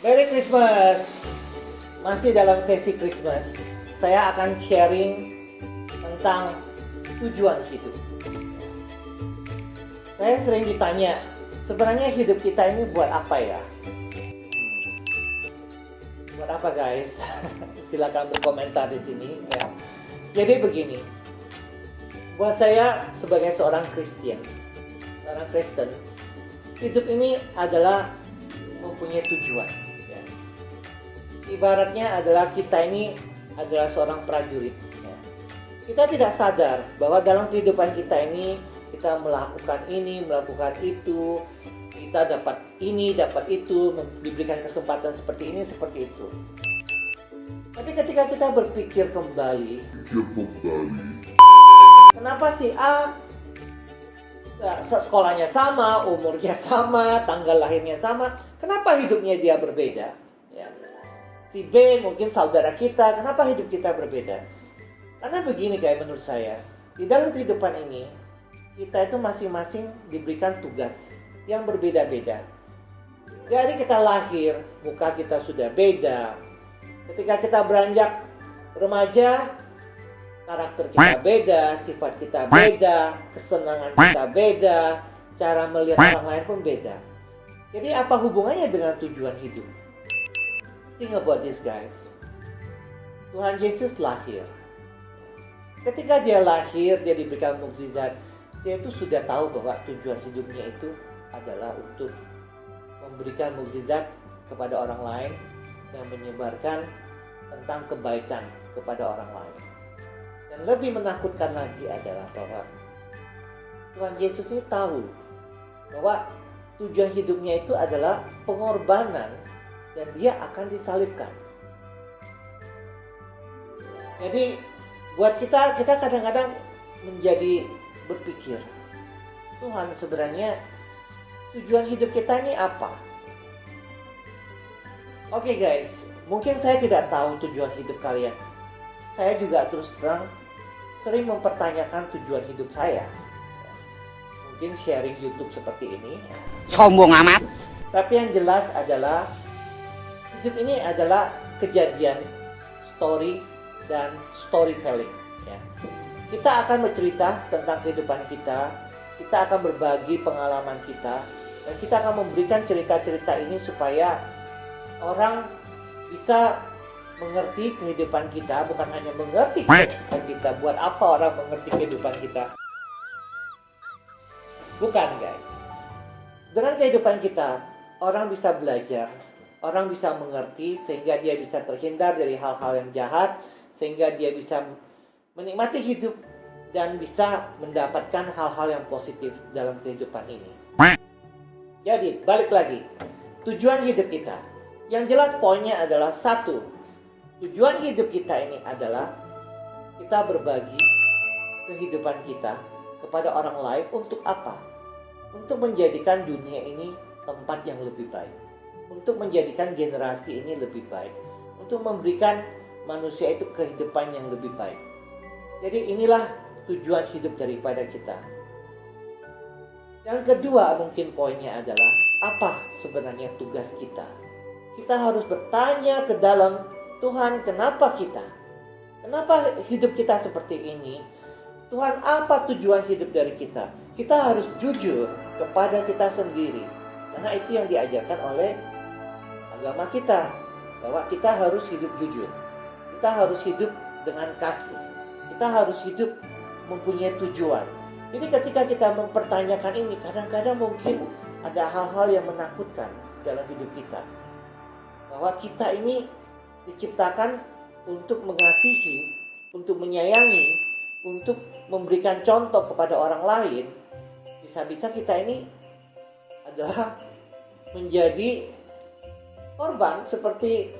Merry Christmas. Masih dalam sesi Christmas. Saya akan sharing tentang tujuan hidup. Saya sering ditanya, sebenarnya hidup kita ini buat apa ya? Buat apa guys? Silakan berkomentar di sini ya. Jadi begini. Buat saya sebagai seorang Kristen, hidup ini adalah mempunyai tujuan. Ya. Ibaratnya adalah kita ini adalah seorang prajurit. Ya. Kita tidak sadar bahwa dalam kehidupan kita ini kita melakukan ini, melakukan itu, kita dapat ini, dapat itu, diberikan kesempatan seperti ini, seperti itu. Tapi ketika kita berpikir kembali, kenapa sih sekolahnya sama, umurnya sama, tanggal lahirnya sama, kenapa hidupnya dia berbeda? Ya. Si B mungkin saudara kita, kenapa hidup kita berbeda? Karena begini guys, menurut saya, di dalam kehidupan ini, kita itu masing-masing diberikan tugas yang berbeda-beda. Dari kita lahir, muka kita sudah beda. Ketika kita beranjak remaja, karakter kita beda, sifat kita beda, kesenangan kita beda, cara melihat orang lain pun beda. Jadi apa hubungannya dengan tujuan hidup? Think about this guys. Tuhan Yesus lahir. Ketika dia lahir, dia diberikan mukjizat. Dia itu sudah tahu bahwa tujuan hidupnya itu adalah untuk memberikan mukjizat kepada orang lain yang menyebarkan tentang kebaikan kepada orang lain. Dan lebih menakutkan lagi adalah bahwa Tuhan Yesus ini tahu bahwa tujuan hidupnya itu adalah pengorbanan dan dia akan disalibkan. Jadi buat kita kadang-kadang menjadi berpikir, Tuhan sebenarnya tujuan hidup kita ini apa? Oke guys, mungkin saya tidak tahu tujuan hidup kalian. Saya juga terus terang sering mempertanyakan tujuan hidup saya. Mungkin sharing YouTube seperti ini. Sombong amat. Tapi yang jelas adalah hidup ini adalah kejadian, story, dan storytelling. Ya. Kita akan bercerita tentang kehidupan kita. Kita akan berbagi pengalaman kita. Dan kita akan memberikan cerita-cerita ini supaya orang bisa mengerti kehidupan kita, bukan hanya mengerti kehidupan kita. Buat apa orang mengerti kehidupan kita? Bukan guys. Dengan kehidupan kita, orang bisa belajar, orang bisa mengerti, sehingga dia bisa terhindar dari hal-hal yang jahat, sehingga dia bisa menikmati hidup dan bisa mendapatkan hal-hal yang positif dalam kehidupan ini. Jadi, balik lagi. Tujuan hidup kita. Yang jelas poinnya adalah satu. Tujuan hidup kita ini adalah kita berbagi kehidupan kita kepada orang lain untuk apa? Untuk menjadikan dunia ini tempat yang lebih baik. Untuk menjadikan generasi ini lebih baik. Untuk memberikan manusia itu kehidupan yang lebih baik. Jadi inilah tujuan hidup daripada kita. Yang kedua mungkin poinnya adalah apa sebenarnya tugas kita? Kita harus bertanya ke dalam Tuhan, kenapa kita? Kenapa hidup kita seperti ini? Tuhan, apa tujuan hidup dari kita? Kita harus jujur kepada kita sendiri. Karena itu yang diajarkan oleh agama kita. Bahwa kita harus hidup jujur. Kita harus hidup dengan kasih. Kita harus hidup mempunyai tujuan. Jadi ketika kita mempertanyakan ini, kadang-kadang mungkin ada hal-hal yang menakutkan dalam hidup kita. Bahwa kita ini diciptakan untuk mengasihi, untuk menyayangi, untuk memberikan contoh kepada orang lain. Bisa-bisa kita ini adalah menjadi korban seperti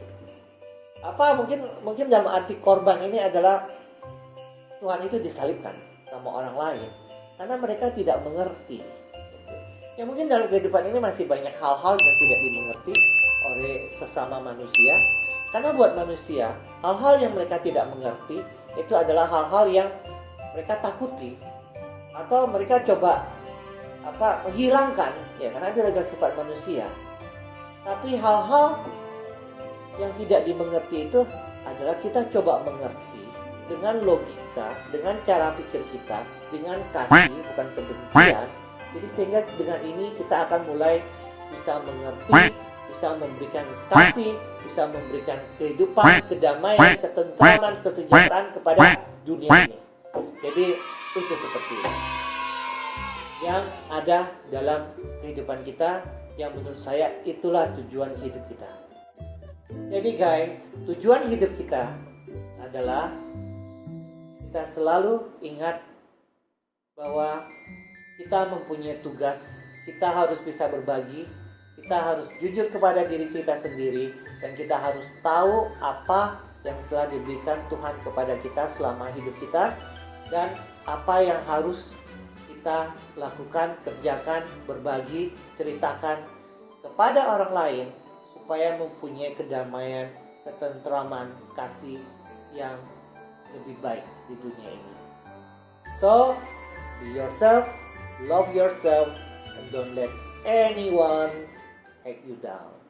apa? Mungkin dalam arti korban ini adalah Tuhan itu disalibkan sama orang lain karena mereka tidak mengerti. Ya mungkin dalam kehidupan ini masih banyak hal-hal yang tidak dimengerti oleh sesama manusia. Karena buat manusia, hal-hal yang mereka tidak mengerti itu adalah hal-hal yang mereka takuti atau mereka coba menghilangkan, ya karena itu adalah sifat manusia. Tapi hal-hal Yang tidak dimengerti itu adalah kita coba mengerti dengan logika, dengan cara pikir kita, dengan kasih, bukan kebencian. Jadi sehingga dengan ini kita akan mulai bisa mengerti, bisa memberikan kasih, bisa memberikan kehidupan, kedamaian, ketentraman, kesejahteraan kepada dunia ini. Jadi itu seperti itu yang ada dalam kehidupan kita, yang menurut saya itulah tujuan hidup kita. Jadi guys, tujuan hidup kita adalah kita selalu ingat bahwa kita mempunyai tugas, kita harus bisa berbagi, kita harus jujur kepada diri kita sendiri, dan kita harus tahu apa yang telah diberikan Tuhan kepada kita selama hidup kita, dan apa yang harus kita lakukan, kerjakan, berbagi, ceritakan kepada orang lain supaya mempunyai kedamaian, ketentraman, kasih yang lebih baik di dunia ini. So, be yourself, love yourself, and don't let anyone take you down.